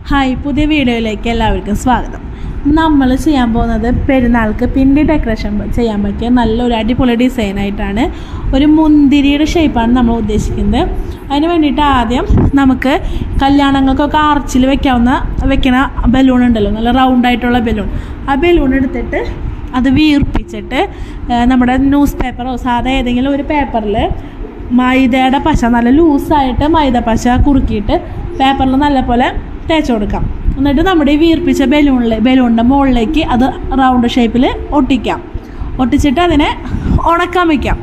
Hi, പുതിയ വീഡിയോയിലേക്ക് എല്ലാവർക്കും സ്വാഗതം. നമ്മൾ ചെയ്യാൻ പോകുന്നത് പെരുന്നാൾക്ക് പിണ്ടി ഡെക്കറേഷൻ ചെയ്യാൻ പറ്റിയ നല്ലൊരു അടിപൊളി ഡിസൈനായിട്ടാണ്. ഒരു മുന്തിരിയുടെ ഷേപ്പാണ് നമ്മൾ ഉദ്ദേശിക്കുന്നത്. അതിന് വേണ്ടിയിട്ട് ആദ്യം നമുക്ക് കല്യാണങ്ങൾക്കൊക്കെ ആർച്ചിൽ വെക്കണ ബലൂൺ ഉണ്ടല്ലോ, നല്ല റൗണ്ടായിട്ടുള്ള ബലൂൺ. ആ ബലൂൺ എടുത്തിട്ട് അത് വീർപ്പിച്ചിട്ട് നമ്മുടെ ന്യൂസ് പേപ്പറോ സാധാ ഏതെങ്കിലും ഒരു പേപ്പറിൽ മൈദയുടെ പശ, നല്ല ലൂസായിട്ട് മൈദ പശ കുറുക്കിയിട്ട് പേപ്പറിൽ നല്ലപോലെ തേച്ച് കൊടുക്കാം. എന്നിട്ട് നമ്മുടെ ഈ വീർപ്പിച്ച ബലൂണിൻ്റെ മുകളിലേക്ക് അത് റൗണ്ട് ഷേപ്പിൽ ഒട്ടിച്ചിട്ട് അതിനെ ഉണക്കാൻ വയ്ക്കാം.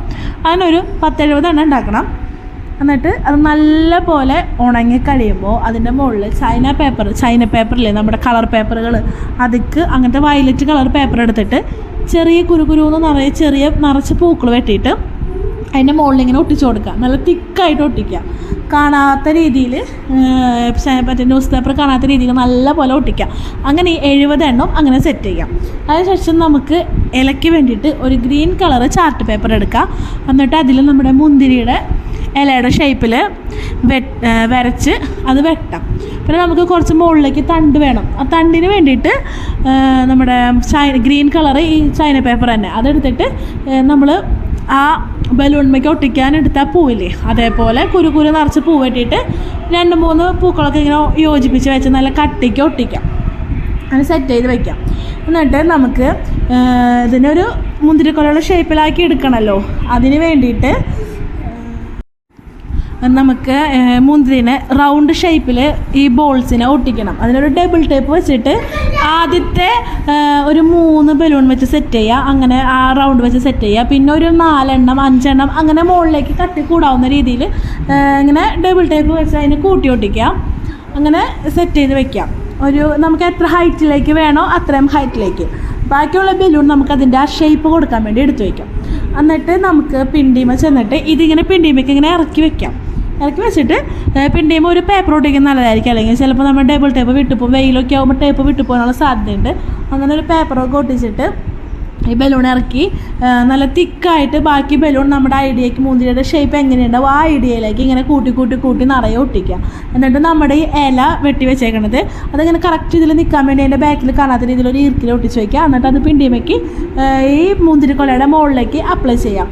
അതിനൊരു 10-70 എണ്ണം ഉണ്ടാക്കണം. എന്നിട്ട് അത് നല്ല പോലെ ഉണങ്ങി കഴിയുമ്പോൾ അതിൻ്റെ മുകളിൽ ചൈന പേപ്പറില്ലേ, നമ്മുടെ കളർ പേപ്പറുകൾ, അതിക്ക് അങ്ങനത്തെ വയലറ്റ് കളർ പേപ്പർ എടുത്തിട്ട് ചെറിയ കുരുന്ന് നിറച്ച് പൂക്കൾ വെട്ടിയിട്ട് അതിൻ്റെ മുകളിൽ ഇങ്ങനെ ഒട്ടിച്ചു കൊടുക്കുക. നല്ല തിക്കായിട്ട് ഒട്ടിക്കുക, കാണാത്ത രീതിയിൽ, മറ്റേ ന്യൂസ് പേപ്പർ കാണാത്ത രീതിയിൽ നല്ല പോലെ ഒട്ടിക്കുക. അങ്ങനെ 70 എണ്ണം അങ്ങനെ സെറ്റ് ചെയ്യാം. അതിനുശേഷം നമുക്ക് ഇലയ്ക്ക് വേണ്ടിയിട്ട് ഒരു ഗ്രീൻ കളർ ചാർട്ട് പേപ്പർ എടുക്കുക. എന്നിട്ട് അതിൽ നമ്മുടെ മുന്തിരിയുടെ ഇലയുടെ ഷേപ്പിൽ വരച്ച് അത് വെട്ടാം. പിന്നെ നമുക്ക് കുറച്ച് മുകളിലേക്ക് തണ്ട് വേണം. ആ തണ്ടിന് വേണ്ടിയിട്ട് നമ്മുടെ ഗ്രീൻ കളർ ഈ ചൈന പേപ്പർ തന്നെ അതെടുത്തിട്ട് നമ്മൾ ആ ബലൂൺമേക്ക് ഒട്ടിക്കാനെടുത്ത പൂവില്ലേ, അതേപോലെ കുരു നിറച്ച് പൂ വെട്ടിയിട്ട് 2-3 പൂക്കളൊക്കെ ഇങ്ങനെ യോജിപ്പിച്ച് വെച്ച് നല്ല കട്ടിക്ക് ഒട്ടിക്കാം. അത് സെറ്റ് ചെയ്ത് വയ്ക്കാം. എന്നിട്ട് നമുക്ക് ഇതിനൊരു മുന്തിരിക്കൊലയുടെ ഷേപ്പിലാക്കി എടുക്കണമല്ലോ. അതിന് വേണ്ടിയിട്ട് നമുക്ക് മുന്തിരിനെ റൗണ്ട് ഷേപ്പിൽ ഈ ബോൾസിനെ ഒട്ടിക്കണം. അതിനൊരു ഡബിൾ ടേപ്പ് വെച്ചിട്ട് ആദ്യത്തെ ഒരു 3 ബലൂൺ വെച്ച് സെറ്റ് ചെയ്യുക. അങ്ങനെ ആ റൗണ്ട് വെച്ച് സെറ്റ് ചെയ്യുക. പിന്നെ ഒരു 4 എണ്ണം 5 എണ്ണം അങ്ങനെ മുകളിലേക്ക് കട്ടി കൂടാവുന്ന രീതിയിൽ ഇങ്ങനെ ഡബിൾ ടേപ്പ് വെച്ച് അതിന് കൂട്ടി ഒട്ടിക്കുക. അങ്ങനെ സെറ്റ് ചെയ്ത് വെക്കാം. നമുക്ക് എത്ര ഹൈറ്റിലേക്ക് വേണോ അത്രയും ഹൈറ്റിലേക്ക്. ബാക്കിയുള്ള ബലൂൺ നമുക്കതിൻ്റെ ആ ഷേപ്പ് കൊടുക്കാൻ വേണ്ടി എടുത്തു വയ്ക്കാം. എന്നിട്ട് നമുക്ക് പിണ്ടിമ ചെന്നിട്ട് ഇതിങ്ങനെ പിണ്ടിമയ്ക്ക് ഇങ്ങനെ ഇറക്കി വെച്ചിട്ട് പിണ്ടിമ ഒരു പേപ്പർ ഒട്ടിക്കുന്നത് നല്ലതായിരിക്കും. അല്ലെങ്കിൽ ചിലപ്പോൾ നമ്മൾ ഡബിൾ ടേപ്പ് വിട്ടുപോകും. വെയിലൊക്കെ ആകുമ്പോൾ ടേപ്പ് വിട്ടുപോകാനുള്ള സാധ്യതയുണ്ട്. അങ്ങനെ ഒരു പേപ്പറൊക്കെ ഒട്ടിച്ചിട്ട് ഈ ബലൂൺ ഇറക്കി നല്ല തിക്കായിട്ട് ബാക്കി ബലൂൺ നമ്മുടെ ഐഡിയയ്ക്ക് മുന്തിരിയുടെ ഷേപ്പ് എങ്ങനെയുണ്ടാവും ആ ഐഡിയയിലേക്ക് ഇങ്ങനെ കൂട്ടി നിറയെ ഒട്ടിക്കുക. എന്നിട്ട് നമ്മുടെ ഈ ഇല വെട്ടി വെച്ചേക്കണത് അതിങ്ങനെ കറക്റ്റ് ഇതിൽ നിൽക്കാൻ വേണ്ടി അതിൻ്റെ ബാക്കിൽ കാണാത്ത രീതിയിൽ ഒരു ഈർക്കിൽ ഒട്ടിച്ച് വയ്ക്കുക. എന്നിട്ട് അത് പിണ്ടിമയ്ക്ക് ഈ മുന്തിരിക്കൊലയുടെ മുകളിലേക്ക് അപ്ലൈ ചെയ്യാം.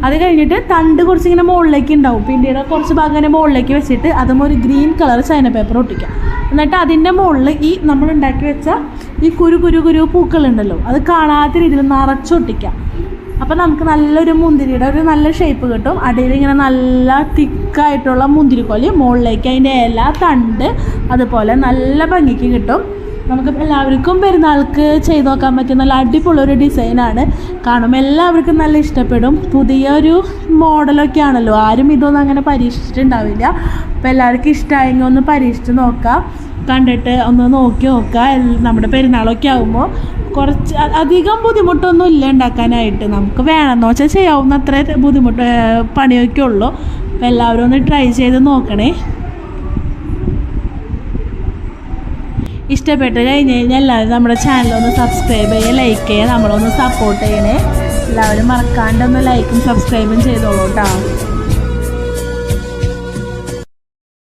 അത് കഴിഞ്ഞിട്ട് തണ്ട് കുറച്ചിങ്ങനെ മുകളിലേക്ക് ഉണ്ടാവും. പിണ്ടിയുടെ കുറച്ച് ഭാഗം ഇങ്ങനെ മുകളിലേക്ക് വെച്ചിട്ട് അതും ഒരു ഗ്രീൻ കളർ ചൈന പേപ്പർ ഒട്ടിക്കാം. എന്നിട്ട് അതിൻ്റെ മുകളിൽ ഈ നമ്മൾ ഉണ്ടാക്കി വെച്ച ഈ കുരു പൂക്കളുണ്ടല്ലോ, അത് കാണാത്ത രീതിയിൽ നിറച്ചൊട്ടിക്കാം. അപ്പോൾ നമുക്ക് നല്ലൊരു മുന്തിരിയുടെ ഒരു നല്ല ഷേപ്പ് കിട്ടും. അടിയിൽ ഇങ്ങനെ നല്ല തിക്കായിട്ടുള്ള മുന്തിരിക്കൊലി, മുകളിലേക്ക് അതിൻ്റെ ഇല, തണ്ട് അതുപോലെ നല്ല ഭംഗിക്ക് കിട്ടും. നമുക്ക് എല്ലാവർക്കും പെരുന്നാൾക്ക് ചെയ്ത് നോക്കാൻ പറ്റിയ നല്ല അടിപൊളിയൊരു ഡിസൈനാണ്. കാണുമ്പോൾ എല്ലാവർക്കും നല്ല ഇഷ്ടപ്പെടും. പുതിയൊരു മോഡലൊക്കെ ആണല്ലോ, ആരും ഇതൊന്നും അങ്ങനെ പരീക്ഷിച്ചിട്ടുണ്ടാവില്ല. അപ്പോൾ എല്ലാവർക്കും ഇഷ്ടമായെങ്കിൽ ഒന്ന് പരീക്ഷിച്ച് നോക്കാം, കണ്ടിട്ട് ഒന്ന് നോക്കി നോക്കുക. നമ്മുടെ പെരുന്നാളൊക്കെ ആകുമ്പോൾ കുറച്ച് അധികം ബുദ്ധിമുട്ടൊന്നും ഇല്ല ഉണ്ടാക്കാനായിട്ട്. നമുക്ക് വേണമെന്ന് വെച്ചാൽ ചെയ്യാവുന്ന അത്ര പണിയൊക്കെ ഉള്ളൂ. അപ്പോൾ എല്ലാവരും ഒന്ന് ട്രൈ ചെയ്ത് നോക്കണേ. ഇഷ്ടപ്പെട്ട് കഴിഞ്ഞ് കഴിഞ്ഞാൽ എല്ലാവരും നമ്മുടെ ചാനലൊന്ന് സബ്സ്ക്രൈബ് ചെയ്യുക, ലൈക്ക് ചെയ്യുക, നമ്മളൊന്ന് സപ്പോർട്ട് ചെയ്യണേ. എല്ലാവരും മറക്കാണ്ടൊന്ന് ലൈക്കും സബ്സ്ക്രൈബും ചെയ്തോളൂ കേട്ടോ.